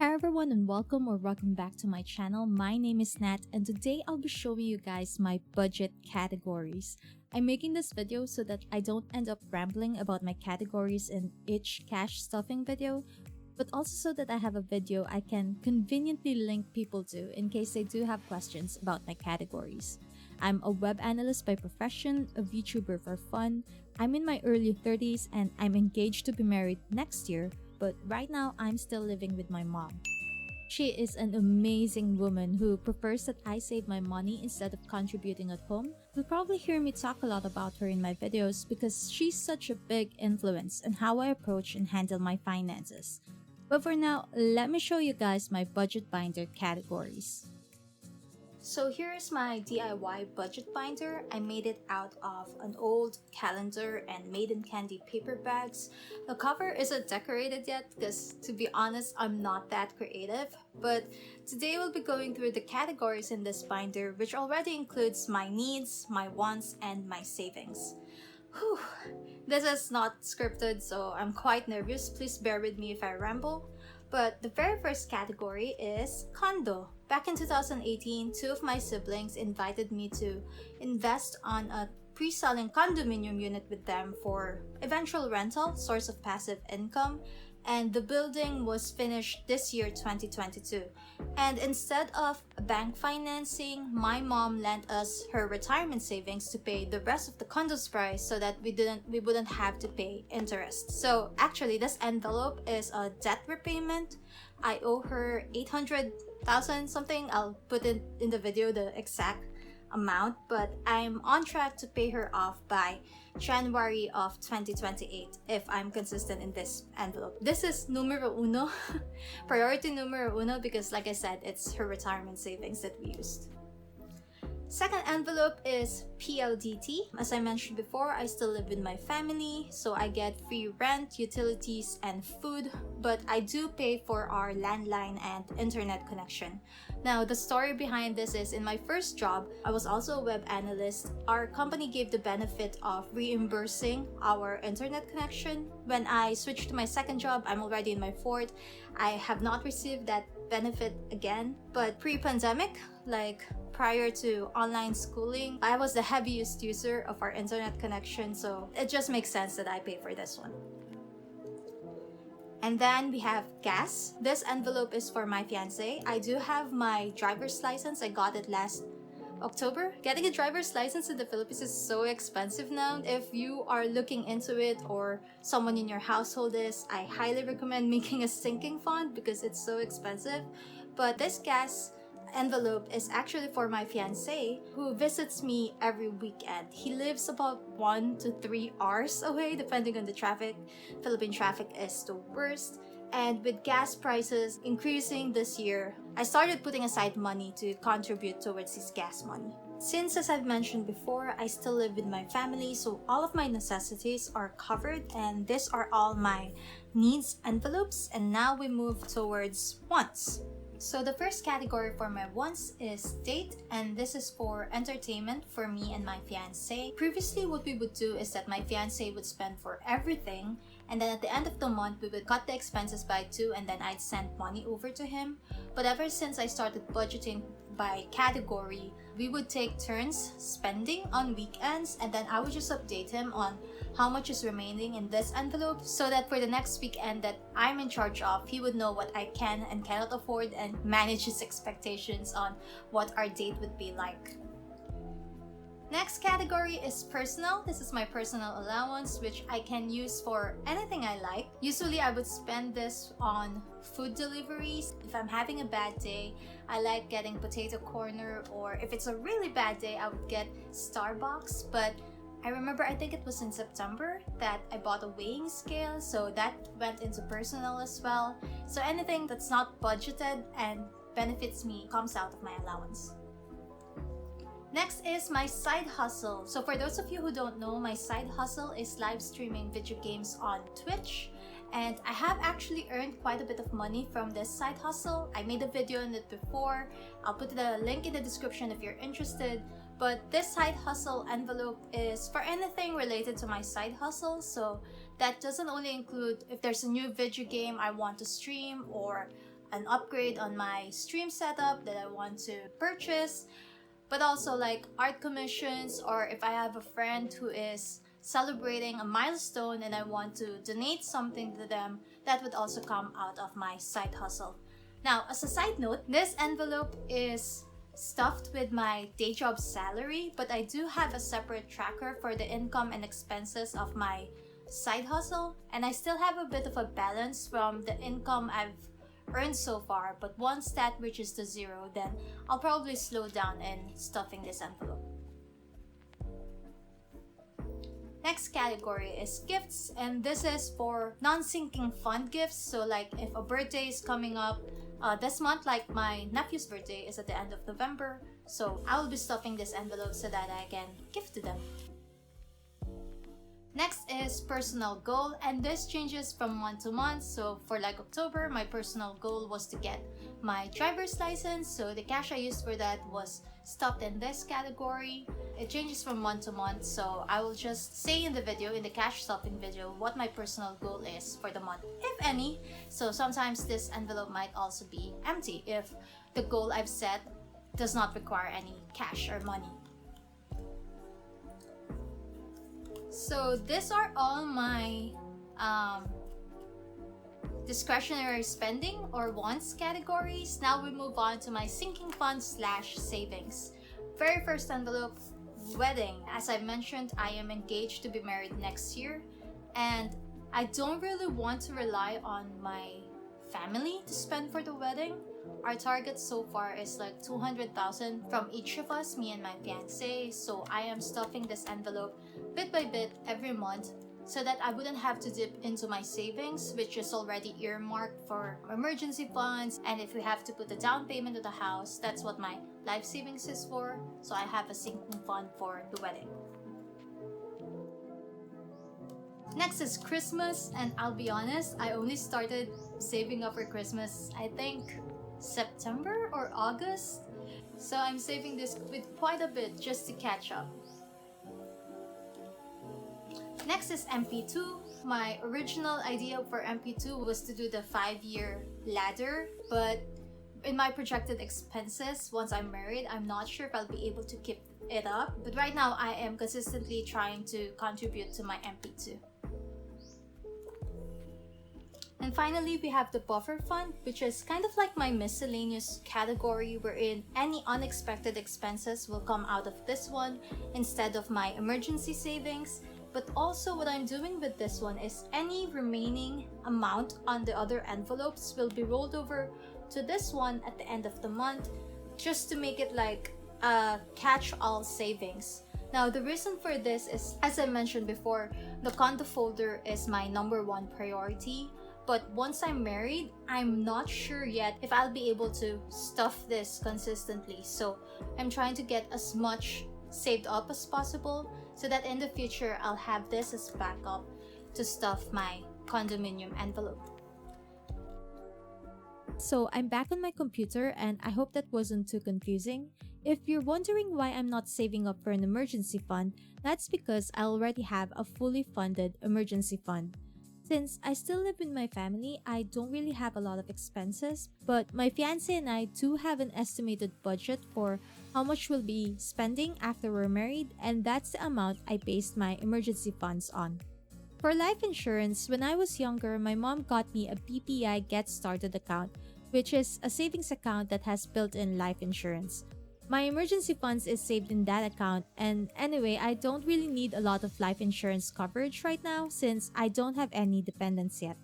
Hi everyone and welcome back to my channel. My name is Nat and today I'll be showing you guys my budget categories. I'm making this video so that I don't end up rambling about my categories in each cash stuffing video, but also so that I have a video I can conveniently link people to in case they do have questions about my categories. I'm a web analyst by profession, a VTuber for fun. I'm in my early 30s and I'm engaged to be married next year, but right now I'm still living with my mom. She is an amazing woman who prefers that I save my money instead of contributing at home. You'll probably hear me talk a lot about her in my videos because she's such a big influence on how I approach and handle my finances. But for now, let me show you guys my budget binder categories. So here's my DIY budget binder. I made it out of an old calendar and made in candy paper bags. The cover isn't decorated yet because, to be honest, I'm not that creative. But today we'll be going through the categories in this binder, which already includes my needs, my wants, and my savings. Whew. This is not scripted, so I'm quite nervous. Please bear with me if I ramble. But the very first category is condo. Back in 2018, two of my siblings invited me to invest on a pre-selling condominium unit with them for eventual rental, source of passive income, and the building was finished this year 2022. And instead of bank financing, my mom lent us her retirement savings to pay the rest of the condo's price so that we wouldn't have to pay interest. So actually this envelope is a debt repayment. I owe her 800,000 something. I'll put it in the video the exact amount, but I'm on track to pay her off by January of 2028 if I'm consistent in this envelope. This is numero uno, priority numero uno, because like I said, it's her retirement savings that we used. Second envelope is PLDT. As I mentioned before, I still live with my family, so I get free rent, utilities, and food, but I do pay for our landline and internet connection. Now, the story behind this is in my first job, I was also a web analyst. Our company gave the benefit of reimbursing our internet connection. When I switched to my second job, I'm already in my fourth. I have not received that benefit again, but pre-pandemic, like prior to online schooling, I was the heaviest user of our internet connection, so it just makes sense that I pay for this one. And then we have gas. This envelope is for my fiance. I do have my driver's license. I got it last October. Getting a driver's license in the Philippines is so expensive now. If you are looking into it or someone in your household is, I highly recommend making a sinking fund because it's so expensive. But this gas envelope is actually for my fiance who visits me every weekend. He lives about 1 to 3 hours away depending on the traffic. Philippine traffic is the worst. And with gas prices increasing this year, I started putting aside money to contribute towards his gas money. Since, as I've mentioned before, I still live with my family, so all of my necessities are covered, and these are all my needs envelopes. And now we move towards wants. So the first category for my wants is date, and this is for entertainment for me and my fiance. Previously, what we would do is that my fiance would spend for everything, and then at the end of the month, we would cut the expenses by 2 and then I'd send money over to him. But ever since I started budgeting by category, we would take turns spending on weekends, and then I would just update him on how much is remaining in this envelope so that for the next weekend that I'm in charge of, he would know what I can and cannot afford and manage his expectations on what our date would be like. Next category is personal. This is my personal allowance, which I can use for anything I like. Usually I would spend this on food deliveries. If I'm having a bad day, I like getting potato corner, or if it's a really bad day, I would get Starbucks. But I remember, I think it was in September that I bought a weighing scale, so that went into personal as well. So anything that's not budgeted and benefits me comes out of my allowance. Next is my side hustle. So for those of you who don't know, my side hustle is live streaming video games on Twitch. And I have actually earned quite a bit of money from this side hustle. I made a video on it before. I'll put the link in the description if you're interested. But this side hustle envelope is for anything related to my side hustle. So that doesn't only include if there's a new video game I want to stream, or an upgrade on my stream setup that I want to purchase, but also like art commissions, or if I have a friend who is celebrating a milestone and I want to donate something to them, that would also come out of my side hustle. Now, as a side note, this envelope is stuffed with my day job salary, but I do have a separate tracker for the income and expenses of my side hustle, and I still have a bit of a balance from the income I've earned so far, but once that reaches to zero, then I'll probably slow down in stuffing this envelope. Next category is gifts, and this is for non-sinking fund gifts. So like if a birthday is coming up this month, like my nephew's birthday is at the end of November, so I will be stuffing this envelope so that I can gift to them. Next is personal goal, and this changes from month to month. So for like October, my personal goal was to get my driver's license, so the cash I used for that was stuffed in this category. It changes from month to month, so I will just say in the video, in the cash stuffing video, what my personal goal is for the month, if any. So sometimes this envelope might also be empty if the goal I've set does not require any cash or money. So these are all my discretionary spending or wants categories. Now we move on to my sinking fund / savings. Very first envelope, wedding. As I mentioned, I am engaged to be married next year, and I don't really want to rely on my family to spend for the wedding. Our target so far is like 200,000 from each of us, me and my fiance. So I am stuffing this envelope bit by bit every month so that I wouldn't have to dip into my savings, which is already earmarked for emergency funds. And if we have to put a down payment to the house, that's what my life savings is for. So I have a sinking fund for the wedding. Next is Christmas, and I'll be honest, I only started saving up for Christmas, I think September or August. So I'm saving this with quite a bit just to catch up. Next is MP2. My original idea for MP2 was to do the 5-year ladder, but in my projected expenses, once I'm married, I'm not sure if I'll be able to keep it up. But right now, I am consistently trying to contribute to my MP2. And finally, we have the buffer fund, which is kind of like my miscellaneous category, wherein any unexpected expenses will come out of this one instead of my emergency savings. But also what I'm doing with this one is any remaining amount on the other envelopes will be rolled over to this one at the end of the month, just to make it like a catch-all savings. Now, the reason for this is, as I mentioned before, the condo folder is my #1 priority. But once I'm married, I'm not sure yet if I'll be able to stuff this consistently. So I'm trying to get as much saved up as possible so that in the future, I'll have this as backup to stuff my condominium envelope. So I'm back on my computer, and I hope that wasn't too confusing. If you're wondering why I'm not saving up for an emergency fund, that's because I already have a fully funded emergency fund. Since I still live with my family, I don't really have a lot of expenses, but my fiance and I do have an estimated budget for how much we'll be spending after we're married, and that's the amount I based my emergency funds on. For life insurance, when I was younger, my mom got me a BPI Get Started account, which is a savings account that has built-in life insurance. My emergency funds is saved in that account, and anyway, I don't really need a lot of life insurance coverage right now since I don't have any dependents yet.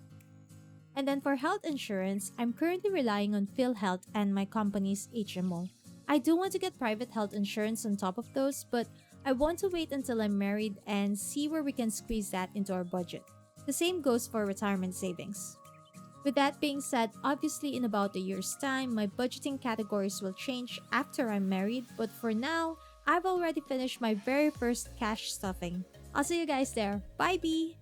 And then for health insurance, I'm currently relying on PhilHealth and my company's HMO. I do want to get private health insurance on top of those, but I want to wait until I'm married and see where we can squeeze that into our budget. The same goes for retirement savings. With that being said, obviously in about a year's time, my budgeting categories will change after I'm married, but for now, I've already finished my very first cash stuffing. I'll see you guys there. Bye, B!